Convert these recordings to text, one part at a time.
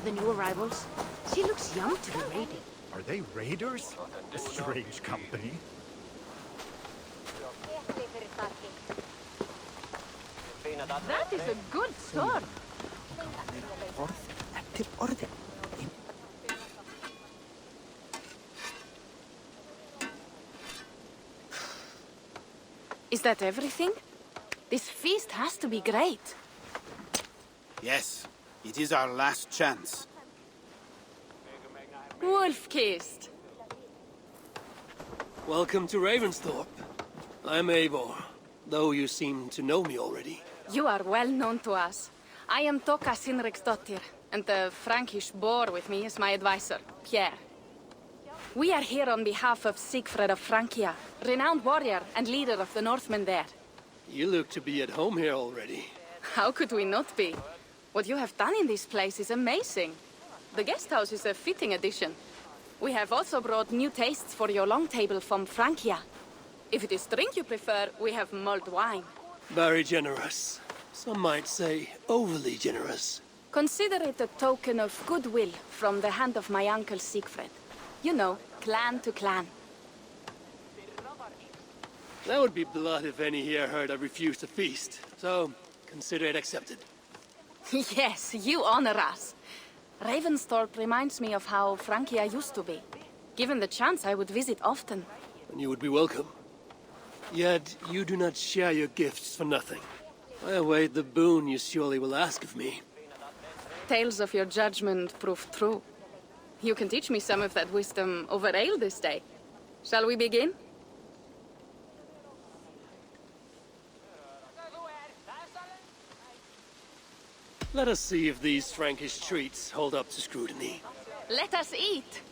the new arrivals. She looks young to be raiding. Are they raiders? A strange company. That is a good sword. Is that everything? This feast has to be great. Yes, it is our last chance. Wolf-kissed. Welcome to Ravensthorpe. I'm Eivor, though you seem to know me already. You are well known to us. I am Toka Sinriksdottir, and the Frankish boar with me is my advisor, Pierre. We are here on behalf of Sigfred of Francia, renowned warrior and leader of the Northmen there. You look to be at home here already. How could we not be? What you have done in this place is amazing. The guest house is a fitting addition. We have also brought new tastes for your long table from Francia. If it is drink you prefer, we have mulled wine. Very generous. Some might say overly generous. Consider it a token of goodwill from the hand of my uncle Siegfried. You know, clan to clan. That would be blood if any here heard I refused to feast. So, consider it accepted. Yes, you honor us. Ravensthorpe reminds me of how Francia used to be. Given the chance, I would visit often. And you would be welcome. Yet, you do not share your gifts for nothing. I await the boon you surely will ask of me. Tales of your judgment prove true. You can teach me some of that wisdom over ale this day. Shall we begin? Let us see if these Frankish treats hold up to scrutiny. Let us eat!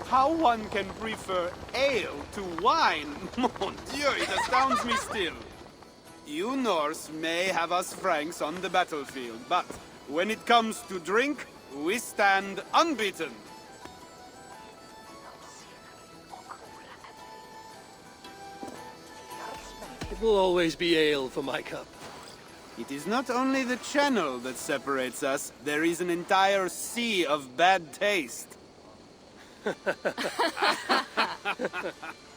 How one can prefer ale to wine? Mon Dieu, it astounds me still. You Norse may have us Franks on the battlefield, but when it comes to drink, we stand unbeaten. It will always be ale for my cup. It is not only the channel that separates us, there is an entire sea of bad taste.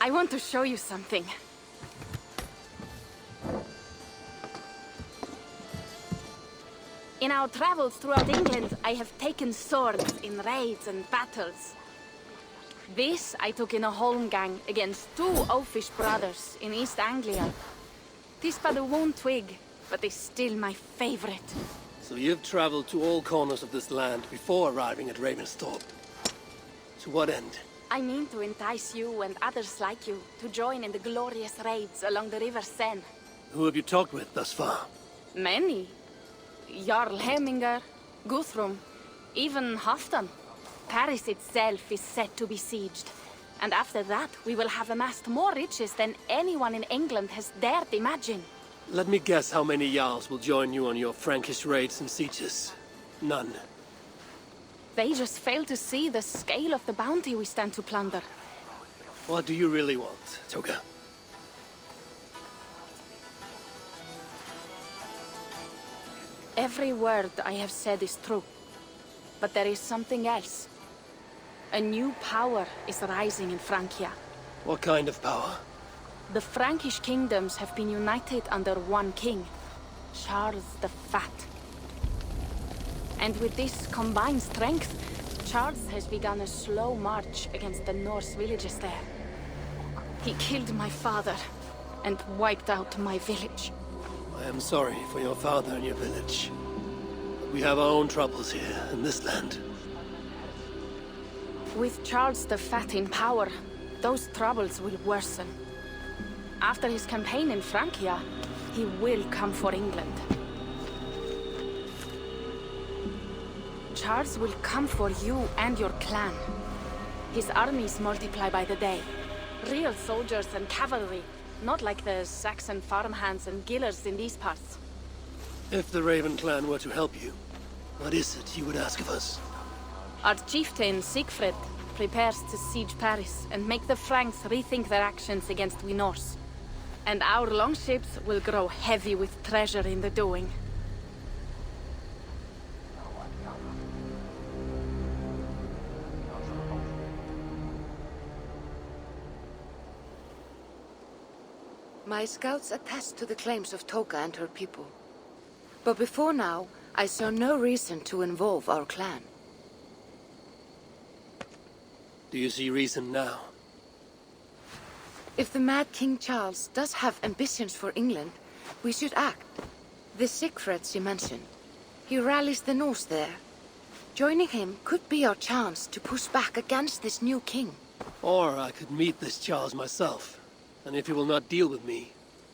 I want to show you something. In our travels throughout England, I have taken swords in raids and battles. This I took in a holmgang against two oafish brothers in East Anglia. Tis but a worn twig, but is still my favorite. So you've traveled to all corners of this land before arriving at Ravensthorpe. To what end? I mean to entice you and others like you to join in the glorious raids along the River Seine. Who have you talked with thus far? Many. Jarl Hemminger, Guthrum, even Halfdan. Paris itself is set to be besieged. And after that, we will have amassed more riches than anyone in England has dared imagine. Let me guess how many Jarls will join you on your Frankish raids and sieges. None. They just fail to see the scale of the bounty we stand to plunder. What do you really want, Toga? Every word I have said is true. But there is something else. A new power is rising in Francia. What kind of power? The Frankish kingdoms have been united under one king, Charles the Fat. And with this combined strength, Charles has begun a slow march against the Norse villages there. He killed my father and wiped out my village. I am sorry for your father and your village. But we have our own troubles here in this land. With Charles the Fat in power, those troubles will worsen. After his campaign in Francia, he will come for England. Charles will come for you and your clan. His armies multiply by the day. Real soldiers and cavalry, Not like the Saxon farmhands and gillers in these parts. If the Raven clan were to help you, what is it you would ask of us? Our chieftain, Siegfried, prepares to siege Paris and make the Franks rethink their actions against we Norse. And our longships will grow heavy with treasure in the doing. My scouts attest to the claims of Toka and her people. But before now, I saw no reason to involve our clan. Do you see reason now? If the Mad King Charles does have ambitions for England, we should act. The Siegfrieds you mentioned, he rallies the Norse there. Joining him could be our chance to push back against this new king. Or I could meet this Charles myself, and if he will not deal with me,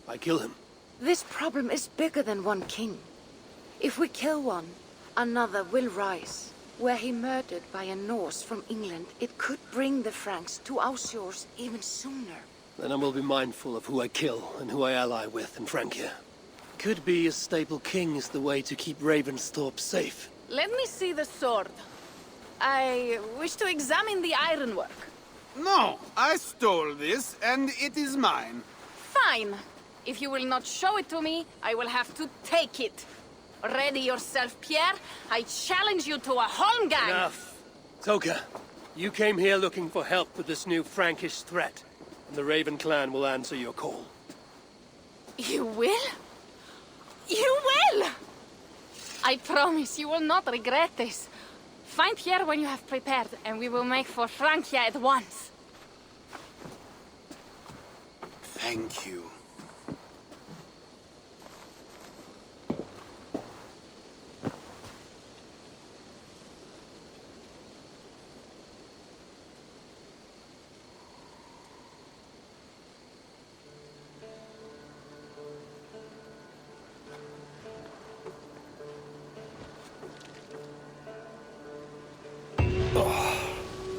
I kill him. This problem is bigger than one king. If we kill one, another will rise. Were he murdered by a Norse from England, it could bring the Franks to our shores even sooner. Then I will be mindful of who I kill and who I ally with in Francia. Could be a stable king is the way to keep Ravensthorpe safe. Let me see the sword. I wish to examine the ironwork. No, I stole this, and it is mine. Fine. If you will not show it to me, I will have to take it. Ready yourself, Pierre. I challenge you to a holmgang. Enough. Toka, you came here looking for help with this new Frankish threat, and the Raven clan will answer your call. You will? You will! I promise you will not regret this. Find Pierre when you have prepared, and we will make for Francia at once. Thank you.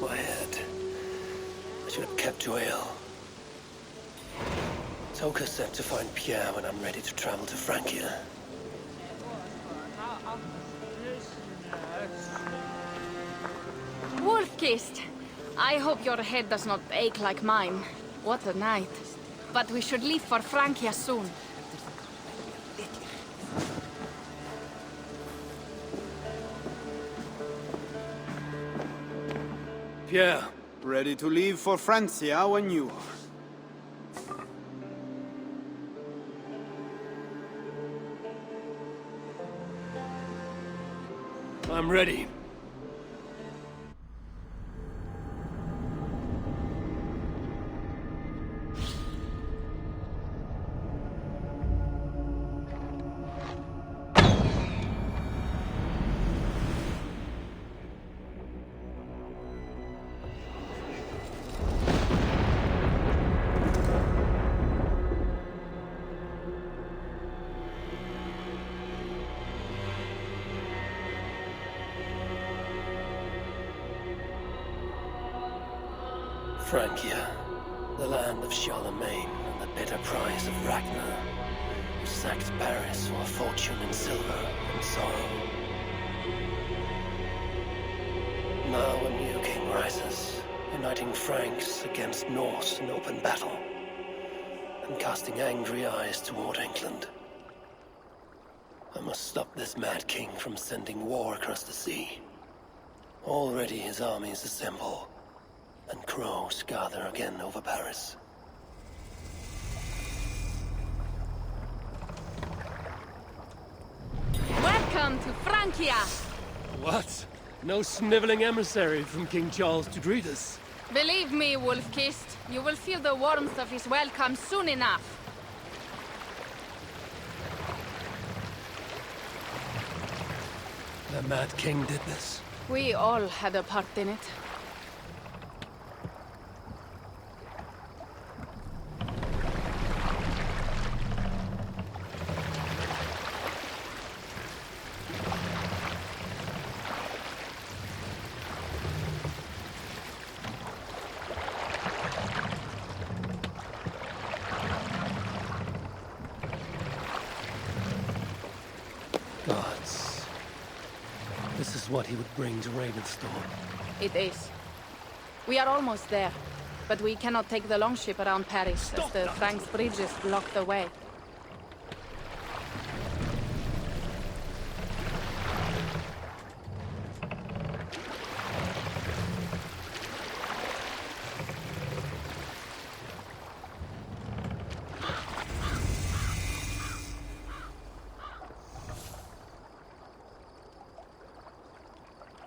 My head. I should have kept to ale. Toka said to find Pierre when I'm ready to travel to Francia. Wolf-kissed. I hope your head does not ache like mine. What a night. But we should leave for Francia soon. Pierre. Ready to leave for Francia when you are. I'm ready. Francia, the land of Charlemagne and the bitter price of Ragnar, who sacked Paris for a fortune in silver and sorrow. Now a new king rises, uniting Franks against Norse in open battle, and casting angry eyes toward England. I must stop this mad king from sending war across the sea. Already his armies assemble, and crows gather again over Paris. Welcome to Francia! What? No sniveling emissary from King Charles to greet us? Believe me, Wolf-kissed, you will feel the warmth of his welcome soon enough. The Mad King did this. We all had a part in it. is what he would bring to Ravenstorm. It is. We are almost there, but we cannot take the longship around Paris as the Franks' bridges block the way.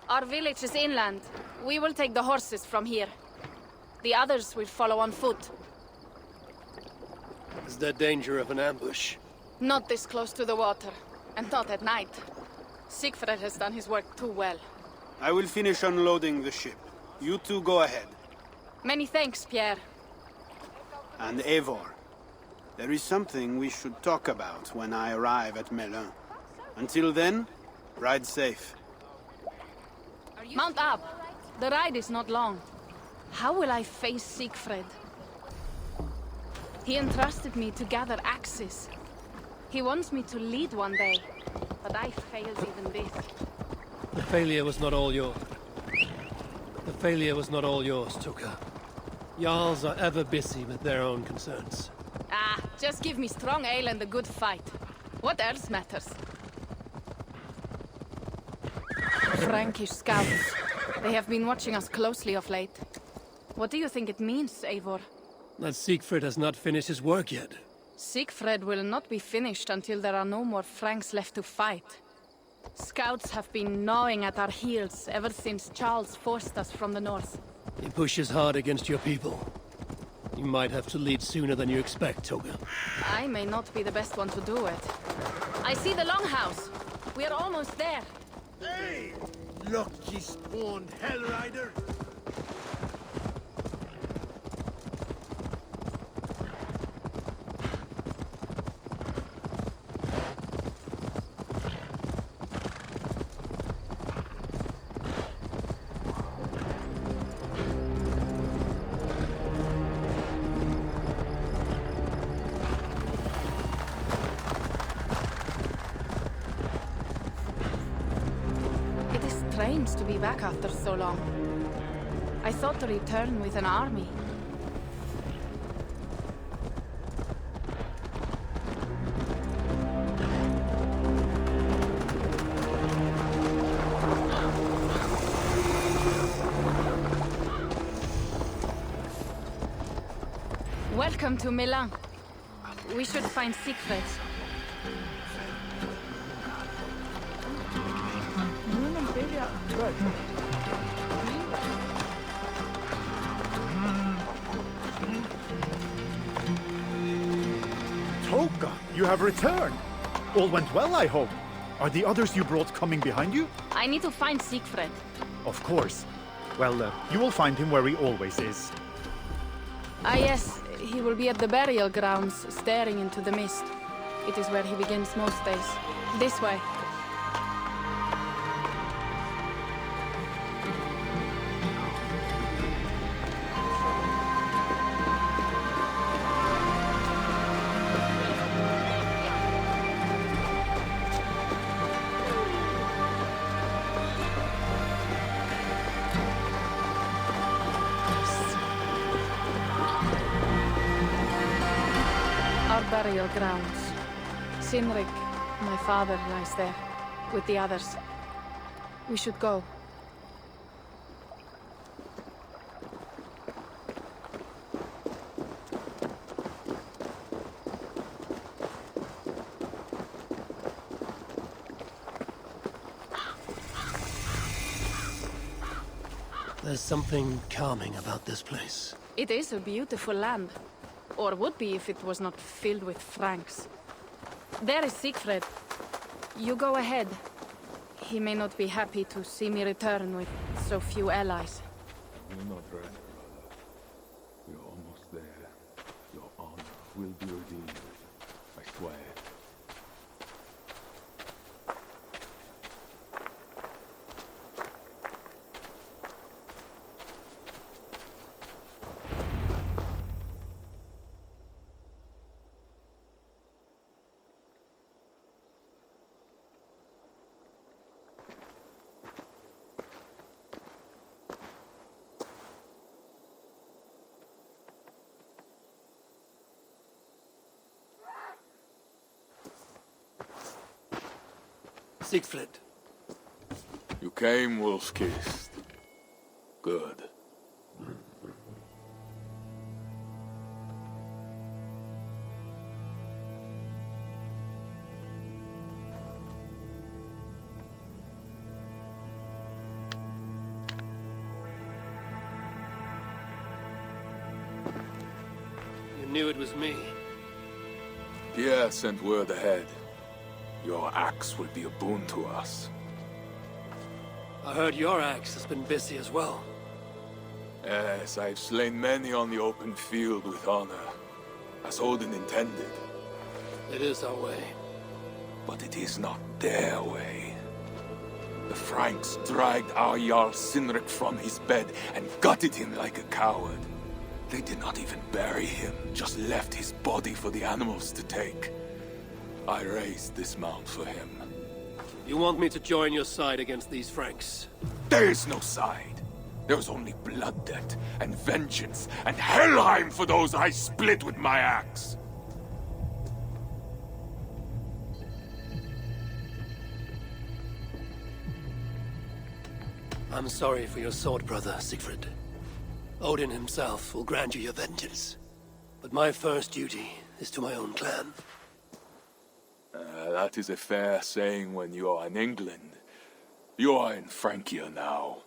Our village is inland. We will take the horses from here. The others will follow on foot. Is there danger of an ambush? Not this close to the water, and not at night. Siegfried has done his work too well. I will finish unloading the ship. You two go ahead. Many thanks, Pierre. And Eivor, there is something we should talk about when I arrive at Melun. Until then, ride safe. Mount up. The ride is not long. How will I face Siegfried? He entrusted me to gather axes. He wants me to lead one day, but I failed even this. The failure was not all yours. The failure was not all yours, Tuka. Jarls are ever busy with their own concerns. Ah, just give me strong ale and a good fight. What else matters? Frankish scouts. They have been watching us closely of late. What do you think it means, Eivor? That Siegfried has not finished his work yet. Siegfried will not be finished until there are no more Franks left to fight. Scouts have been gnawing at our heels ever since Charles forced us from the north. He pushes hard against your people. You might have to lead sooner than you expect, Toga. I may not be the best one to do it. I see the longhouse. We are almost there. Hey! Lucky spawned Hellrider! Strange to be back after so long. I thought to return with an army. Welcome to Milan. We should find Siegfried. Toka, you have returned. All went well, I hope. Are the others you brought coming behind you? I need to find Siegfried. Of course. Well, you will find him where he always is. Ah yes, he will be at the burial grounds, staring into the mist. It is where he begins most days. This way. Burial grounds. Sinrik, my father, lies there, with the others. We should go. There's something calming about this place. It is a beautiful land. Or would be if it was not filled with Franks. There is Siegfried. You go ahead. He may not be happy to see me return with so few allies. Will not rest, brother. You're almost there. Your honor will be redeemed. I swear. Siegfried. You came wolf-kissed. Good. You knew it was me. Pierre sent word ahead. Your axe will be a boon to us. I heard your axe has been busy as well. Yes, I've slain many on the open field with honor, as Odin intended. It is our way. But it is not their way. The Franks dragged our Jarl Sinric from his bed and gutted him like a coward. They did not even bury him, just left his body for the animals to take. I raised this mount for him. You want me to join your side against these Franks? There is no side. There is only blood debt and vengeance and Helheim for those I split with my axe. I'm sorry for your sword brother, Siegfried. Odin himself will grant you your vengeance. But my first duty is to my own clan. That is a fair saying when you are in England. You are in Francia now.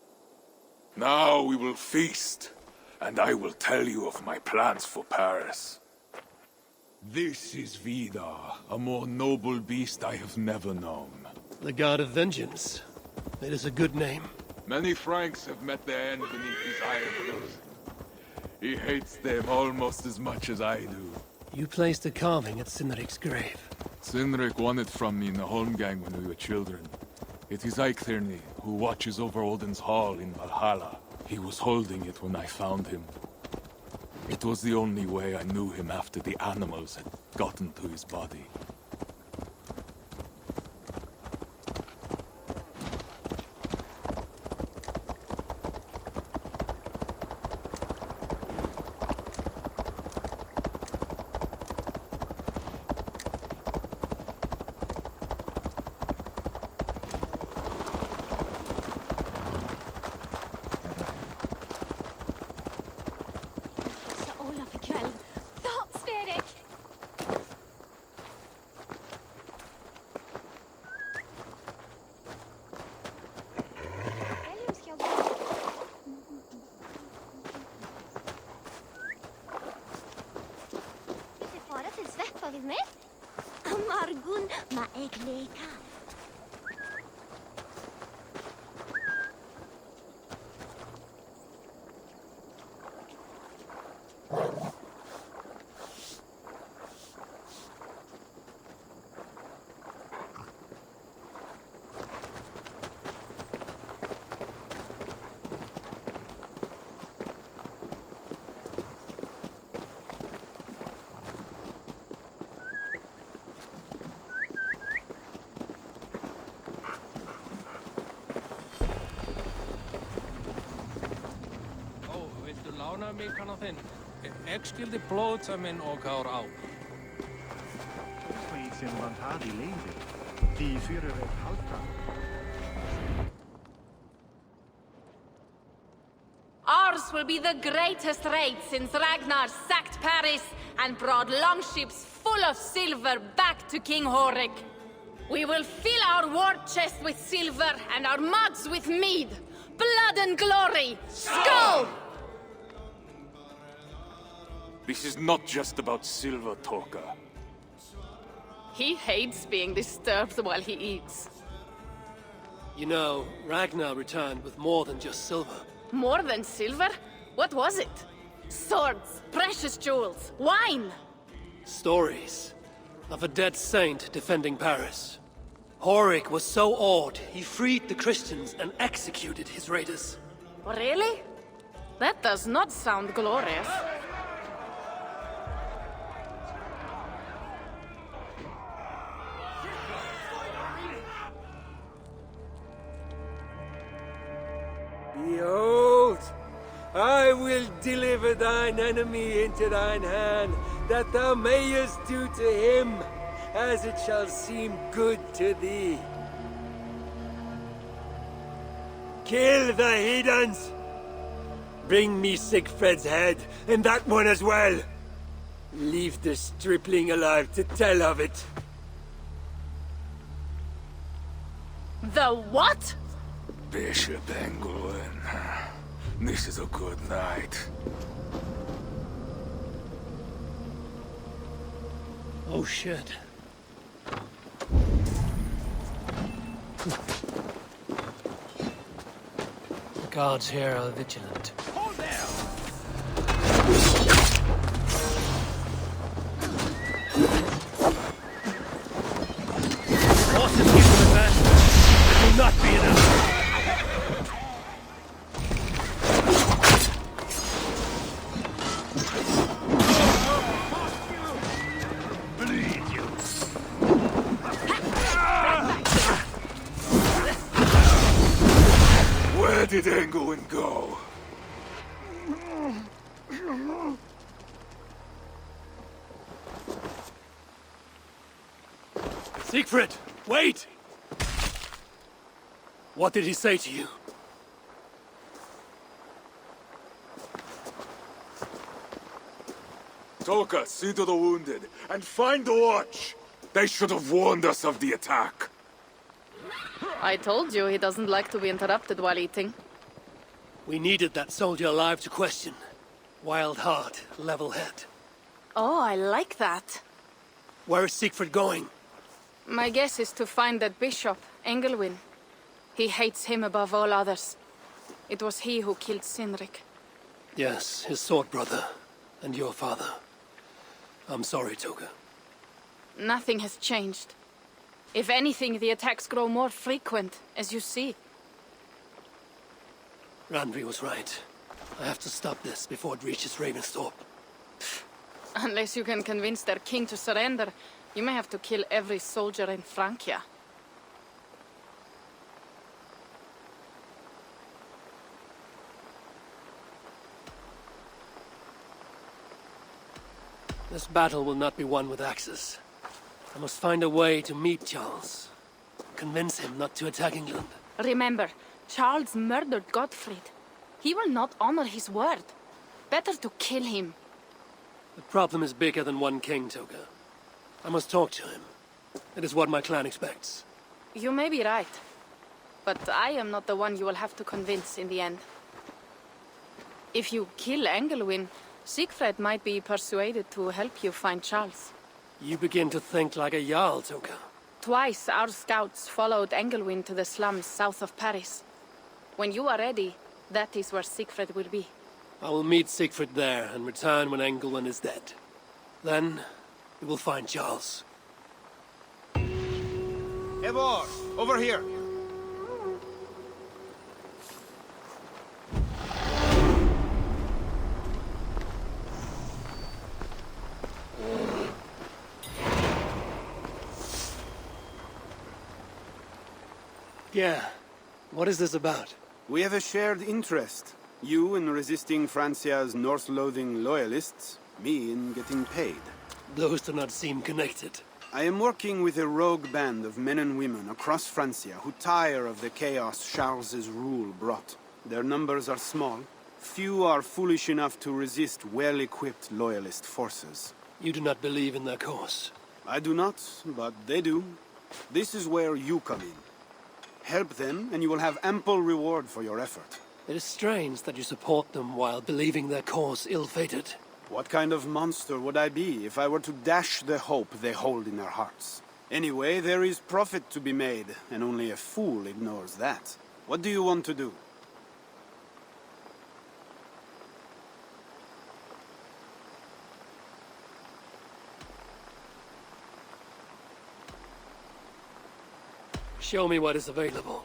Now we will feast, and I will tell you of my plans for Paris. This is Vidar, a more noble beast I have never known. The God of Vengeance. It is a good name. Many Franks have met their end beneath his iron clothing. He hates them almost as much as I do. You placed a carving at Sinric's grave. Sinric won it from me in the Holmgang when we were children. It is Eiktherni, who watches over Odin's hall in Valhalla. He was holding it when I found him. It was the only way I knew him after the animals had gotten to his body. Mikana þinn. Ég skildi blóta minn og kár á. Sem want haar die leefde, die vuurwerk halta. Ours will be the greatest raid since Ragnar sacked Paris and brought longships full of silver back to King Horik. We will fill our war chest with silver and our mugs with mead. Blood and glory! Skull! This is not just about silver, Torka. He hates being disturbed while he eats. You know, Ragnar returned with more than just silver. More than silver? What was it? Swords, precious jewels, wine! Stories of a dead saint defending Paris. Horik was so awed, he freed the Christians and executed his raiders. Really? That does not sound glorious. Behold, I will deliver thine enemy into thine hand, that thou mayest do to him as it shall seem good to thee. Kill the heathens! Bring me Sigfred's head, and that one as well! Leave the stripling alive to tell of it. The what? Bishop Engelwin. This is a good night. Oh shit. The guards here are vigilant. Horses give them advantage. It will not be enough. Where did Engelwin go? Siegfried, wait! What did he say to you? Toka, see to the wounded, and find the watch! They should have warned us of the attack. I told you he doesn't like to be interrupted while eating. We needed that soldier alive to question. Wild heart, level head. Oh, I like that. Where is Siegfried going? My guess is to find that bishop, Engelwin. He hates him above all others. It was he who killed Cynric. Yes, his sword brother. And your father. I'm sorry, Toga. Nothing has changed. If anything, the attacks grow more frequent, as you see. Randvi was right. I have to stop this before it reaches Ravensthorpe. Unless you can convince their king to surrender, you may have to kill every soldier in Francia. This battle will not be won with axes. I must find a way to meet Charles. Convince him not to attack England. Remember, Charles murdered Godfried. He will not honor his word. Better to kill him. The problem is bigger than one king, Toga. I must talk to him. It is what my clan expects. You may be right. But I am not the one you will have to convince in the end. If you kill Engelwin, Siegfried might be persuaded to help you find Charles. You begin to think like a Jarl, Toga. Twice our scouts followed Engelwin to the slums south of Paris. When you are ready, that is where Siegfried will be. I will meet Siegfried there and return when Engelwin is dead. Then, we will find Charles. Eivor, over here. Yeah. What is this about? We have a shared interest. You in resisting Francia's Norse-loathing loyalists, me in getting paid. Those do not seem connected. I am working with a rogue band of men and women across Francia who tire of the chaos Charles's rule brought. Their numbers are small. Few are foolish enough to resist well-equipped loyalist forces. You do not believe in their cause. I do not, but they do. This is where you come in. Help them, and you will have ample reward for your effort. It is strange that you support them while believing their cause ill-fated. What kind of monster would I be if I were to dash the hope they hold in their hearts? Anyway, there is profit to be made, and only a fool ignores that. What do you want to do? Show me what is available.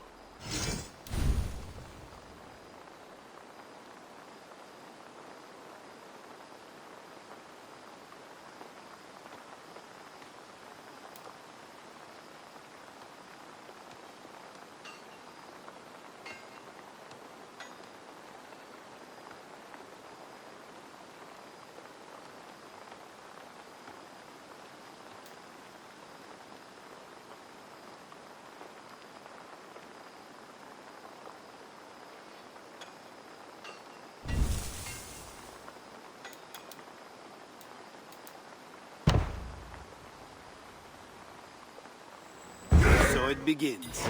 it begins.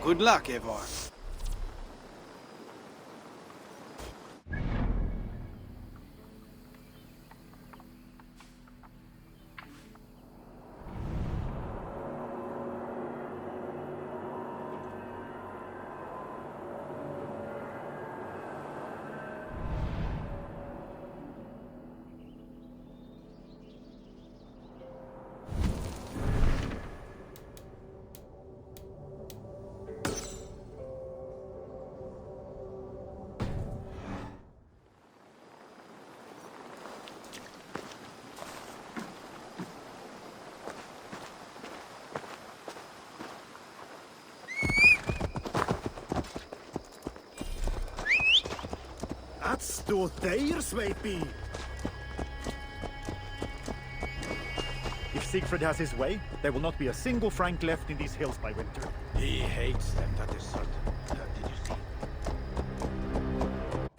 Good luck, Eivor. That's still there, Swipey! If Siegfried has his way, there will not be a single Frank left in these hills by winter. He hates them, that is certain.